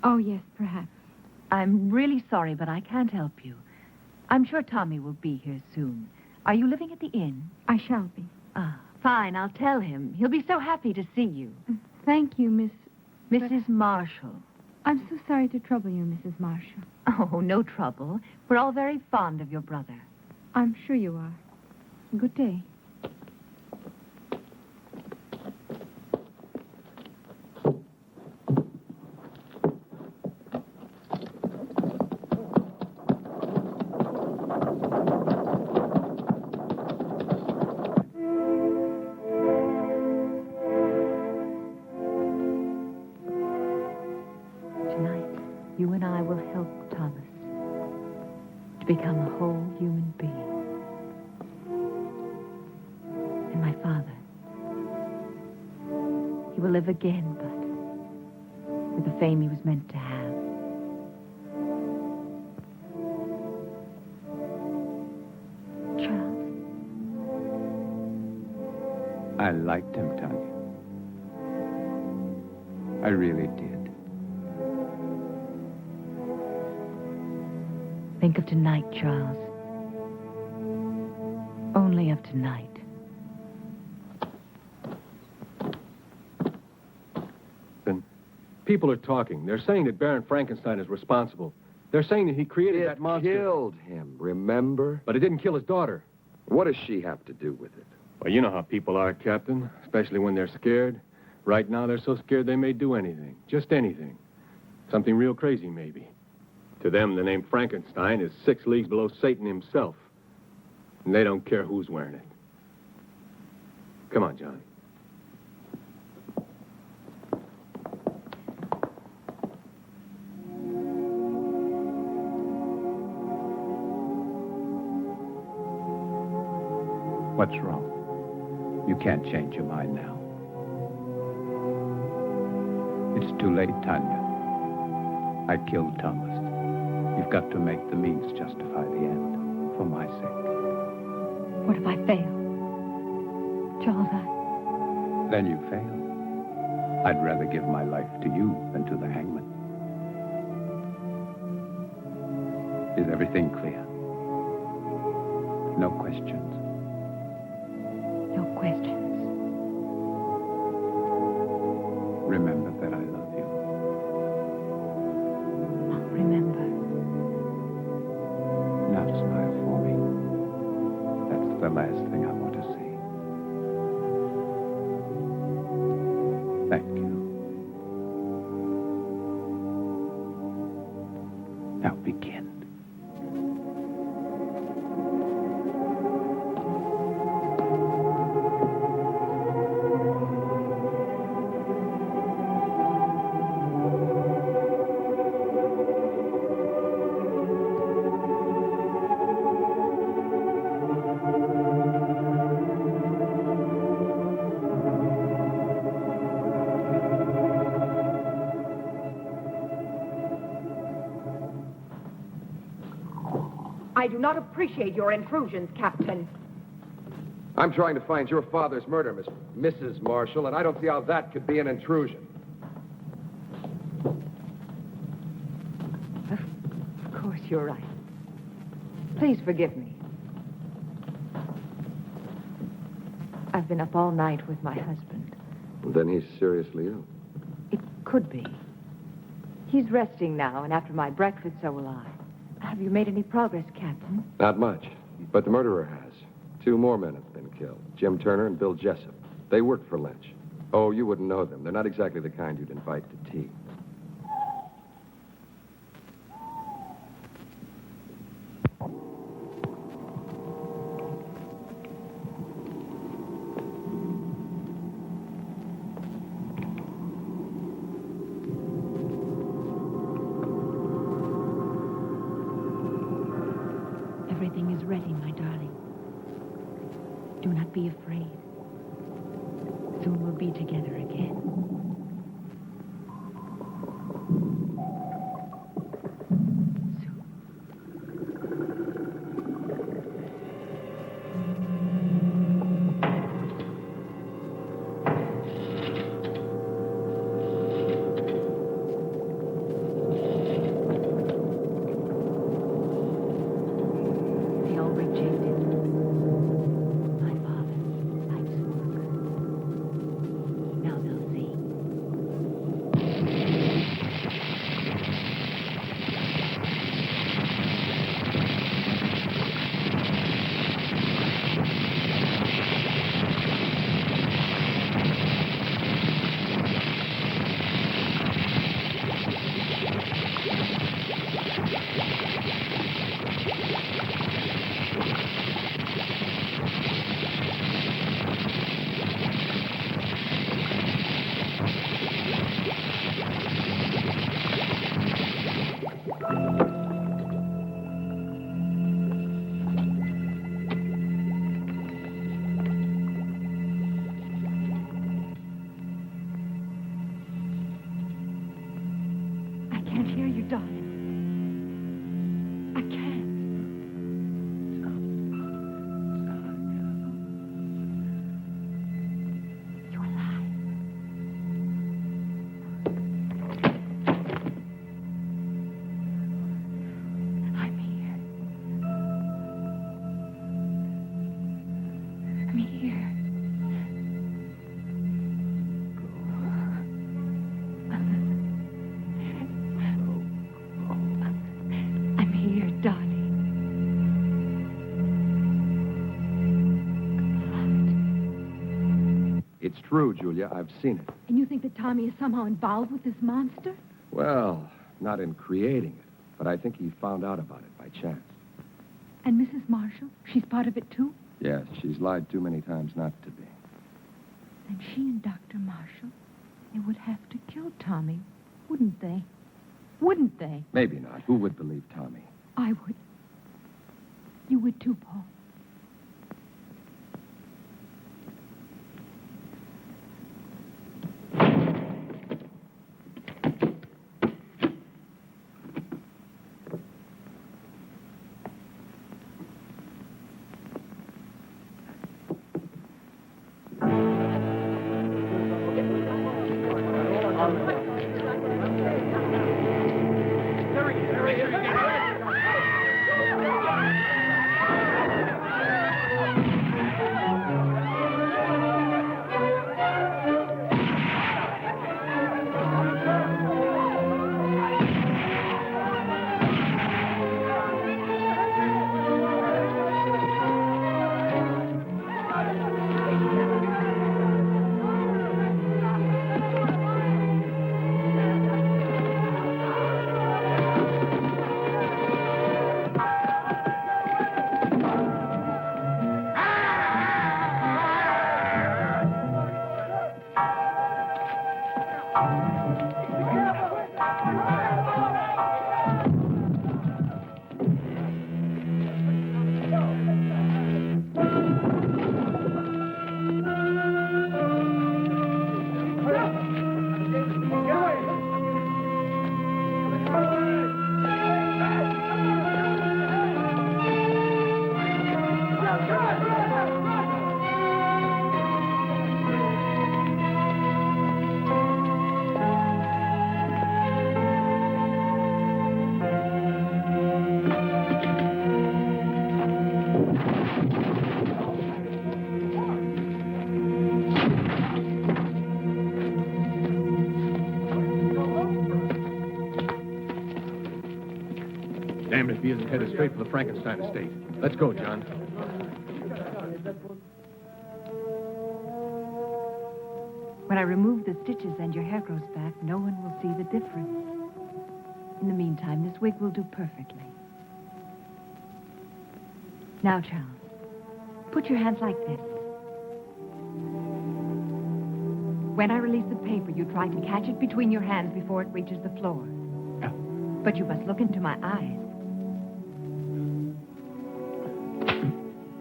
Oh, yes, perhaps. I'm really sorry, but I can't help you. I'm sure Tommy will be here soon. Are you living at the inn? I shall be. Ah, fine. I'll tell him. He'll be so happy to see you. Thank you, Mrs. Marshall. I'm so sorry to trouble you, Mrs. Marshall. Oh, no trouble. We're all very fond of your brother. I'm sure you are. Good day. You and I will help Thomas to become a whole human being. And my father, he will live again, but with the fame he was meant to have. Charles? I liked him, Tanya. I really did. Think of tonight, Charles. Only of tonight. People are talking. They're saying that Baron Frankenstein is responsible. They're saying that he created that monster. It killed him, remember? But it didn't kill his daughter. What does she have to do with it? Well, you know how people are, Captain, especially when they're scared. Right now, they're so scared they may do anything. Just anything. Something real crazy, maybe. To them, the name Frankenstein is 6 leagues below Satan himself. And they don't care who's wearing it. Come on, Johnny. What's wrong? You can't change your mind now. It's too late, Tanya. I killed Thomas. You've got to make the means justify the end, for my sake. What if I fail? Charles, Then you fail. I'd rather give my life to you than to the hangman. Is everything clear? No questions? No questions. Remember that I love you. I'll remember. Now smile for me. That's the last thing I want to see. Thank you. Now begin. I do not appreciate your intrusions, Captain. I'm trying to find your father's murder, Mrs. Marshall, and I don't see how that could be an intrusion. Of course, you're right. Please forgive me. I've been up all night with my husband. Then he's seriously ill. It could be. He's resting now, and after my breakfast, so will I. Have you made any progress, Captain? Not much, but the murderer has. 2 more men have been killed, Jim Turner and Bill Jessup. They worked for Lynch. Oh, you wouldn't know them. They're not exactly the kind you'd invite to tea. Everything is ready, my darling. Do not be afraid. Soon we'll be together again. They all rejected. My father likes work. Now they'll see. I can't hear you, darling. I can't. You're alive. I'm here. true, Julia. I've seen it. And you think that Tommy is somehow involved with this monster? Well, not in creating it, but I think he found out about it by chance. And Mrs. Marshall? She's part of it, too? Yes, she's lied too many times not to be. And she and Dr. Marshall, they would have to kill Tommy, wouldn't they? Wouldn't they? Maybe not. Who would believe Tommy? I would. You would, too, Paul. Damned if he isn't headed straight for the Frankenstein estate. Let's go, John. When I remove the stitches and your hair grows back, no one will see the difference. In the meantime, this wig will do perfectly. Now, Charles, put your hands like this. When I release the paper, you try to catch it between your hands before it reaches the floor. But you must look into my eyes.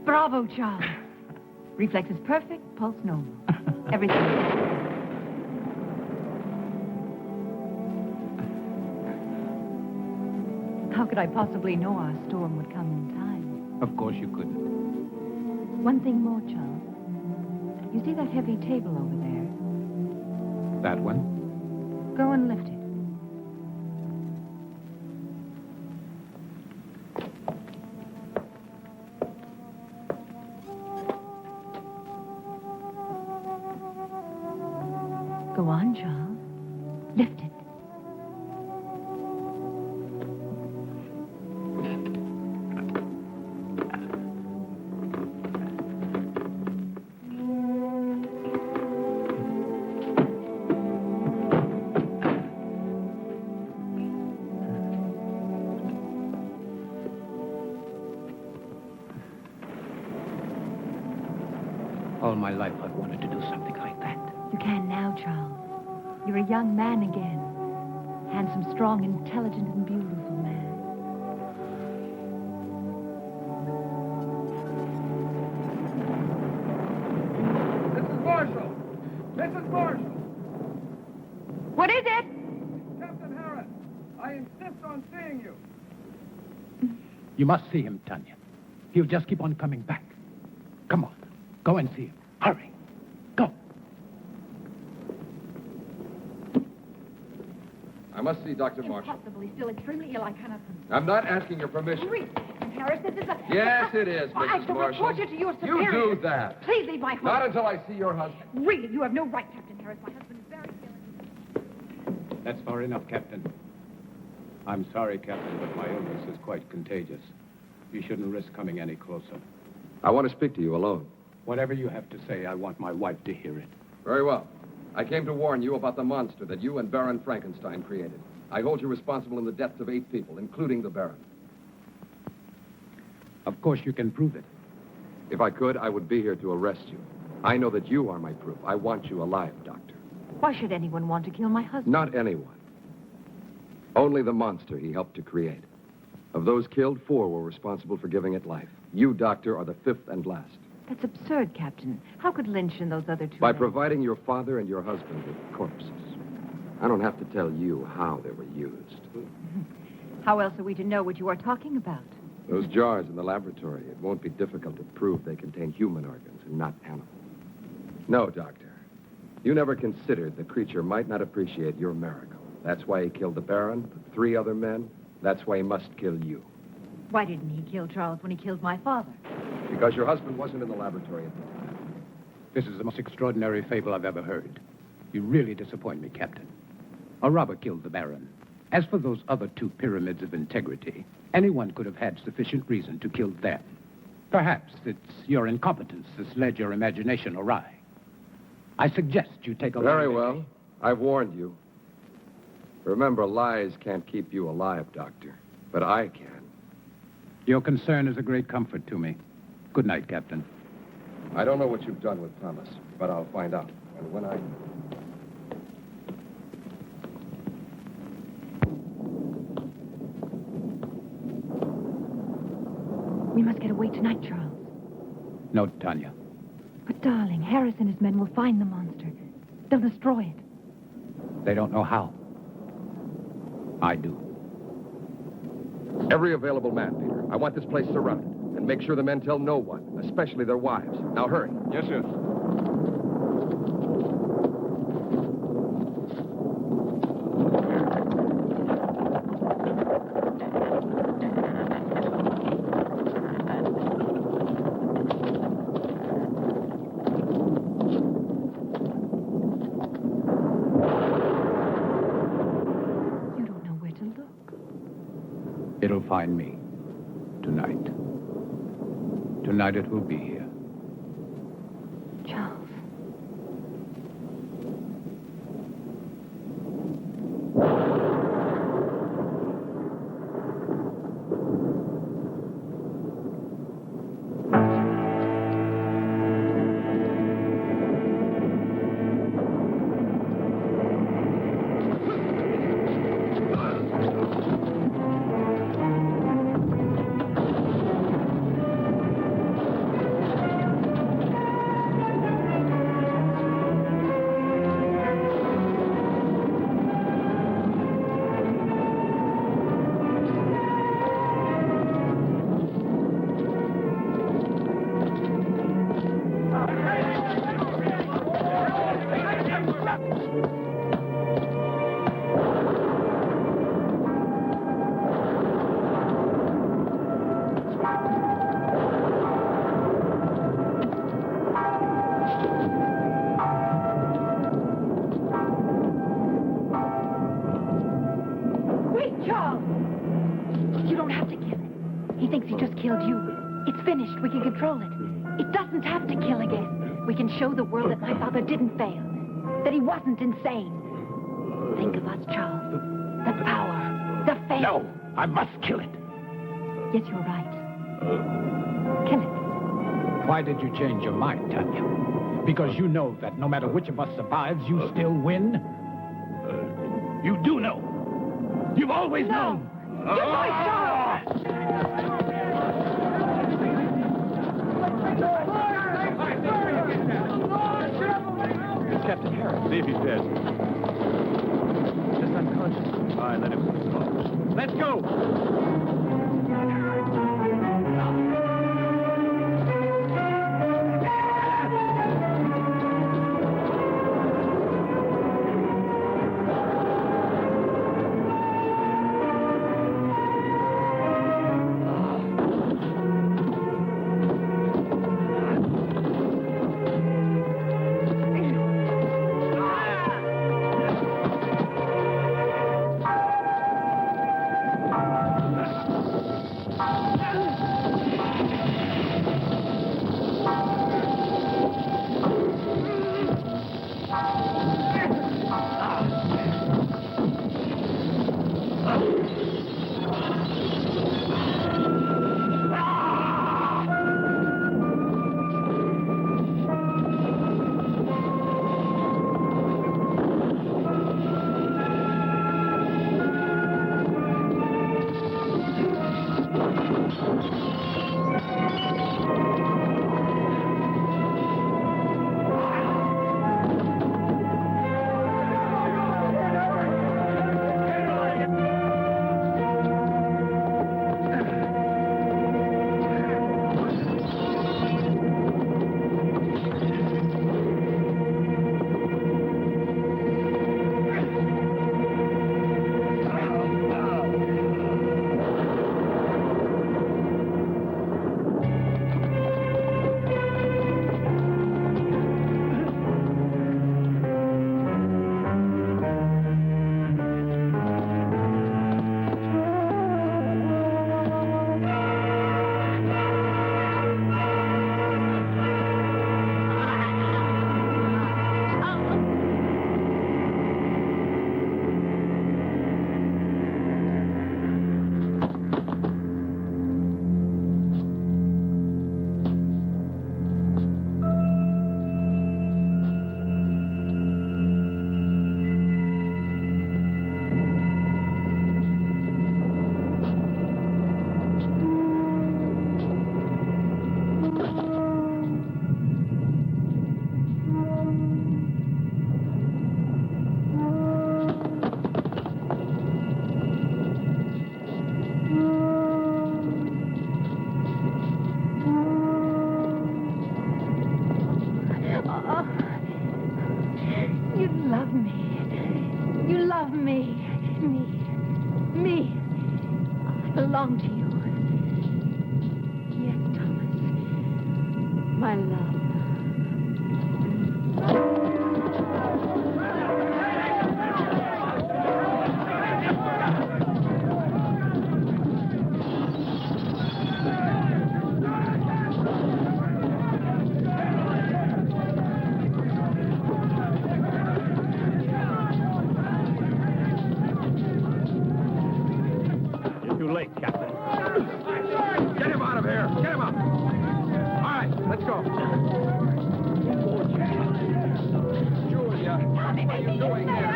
Bravo, Charles. Reflexes perfect, pulse normal. Everything. How could I possibly know our storm would come in time? Of course you couldn't. One thing more, Charles. You see that heavy table over there? That one? Go and lift it. Go on, Charles. Lift it. All my life I've wanted to do something like that. You can now, Charles. You're a young man again. Handsome, strong, intelligent, and beautiful man. Mrs. Marshall! Mrs. Marshall! What is it? Captain Harris, I insist on seeing you. You must see him, Tanya. He'll just keep on coming back. Come on. Go and see him. Hurry. Go. I must see Dr. Marshall. Impossible. He's still extremely ill. I cannot. I'm not asking your permission. Read, Harris, this is a... Yes, it is, I Mrs. shall Marshall. report you to your You superior. do that. Please leave my home. Not until I see your husband. Really, you have no right, Captain Harris. My husband is very ill. That's far enough, Captain. I'm sorry, Captain, but my illness is quite contagious. You shouldn't risk coming any closer. I want to speak to you alone. Whatever you have to say, I want my wife to hear it. Very well. I came to warn you about the monster that you and Baron Frankenstein created. I hold you responsible in the deaths of 8 people, including the Baron. Of course you can prove it. If I could, I would be here to arrest you. I know that you are my proof. I want you alive, Doctor. Why should anyone want to kill my husband? Not anyone. Only the monster he helped to create. Of those killed, 4 were responsible for giving it life. You, Doctor, are the 5th and last. That's absurd, Captain. How could Lynch and those other 2 By men... providing your father and your husband with corpses. I don't have to tell you how they were used. How else are we to know what you are talking about? Those jars in the laboratory, it won't be difficult to prove they contain human organs and not animal. No, Doctor. You never considered the creature might not appreciate your miracle. That's why he killed the Baron, the 3 other men. That's why he must kill you. Why didn't he kill Charles when he killed my father? Because your husband wasn't in the laboratory at the time. This is the most extraordinary fable I've ever heard. You really disappoint me, Captain. A robber killed the Baron. As for those other 2 pyramids of integrity, anyone could have had sufficient reason to kill them. Perhaps it's your incompetence that's led your imagination awry. I suggest you take a look. Very well. I've warned you. Remember, lies can't keep you alive, Doctor. But I can. Your concern is a great comfort to me. Good night, Captain. I don't know what you've done with Thomas, but I'll find out. And when I... We must get away tonight, Charles. No, Tanya. But, darling, Harris and his men will find the monster. They'll destroy it. They don't know how. I do. Every available man, Peter. I want this place surrounded. And make sure the men tell no one, especially their wives. Now, hurry. Yes, sir. You don't know where to look. It'll find me. Tonight. Tonight it will be here. Charles. He thinks he just killed you. It's finished. We can control it. It doesn't have to kill again. We can show the world that my father didn't fail, that he wasn't insane. Think of us, Charles. The power, the fame. No, I must kill it. Yes, you're right. Kill it. Why did you change your mind, Tanya? Because you know that no matter which of us survives, you still win? You do know. You've always known. Good boy, Charles! It's Captain Harris. See if he's dead. Just unconscious. All right, let him close. Let's go! belong to you. Yes, Thomas. My love. Too late, Captain. Get him out of here! Get him up! All right, let's go. Julia, what are you doing here?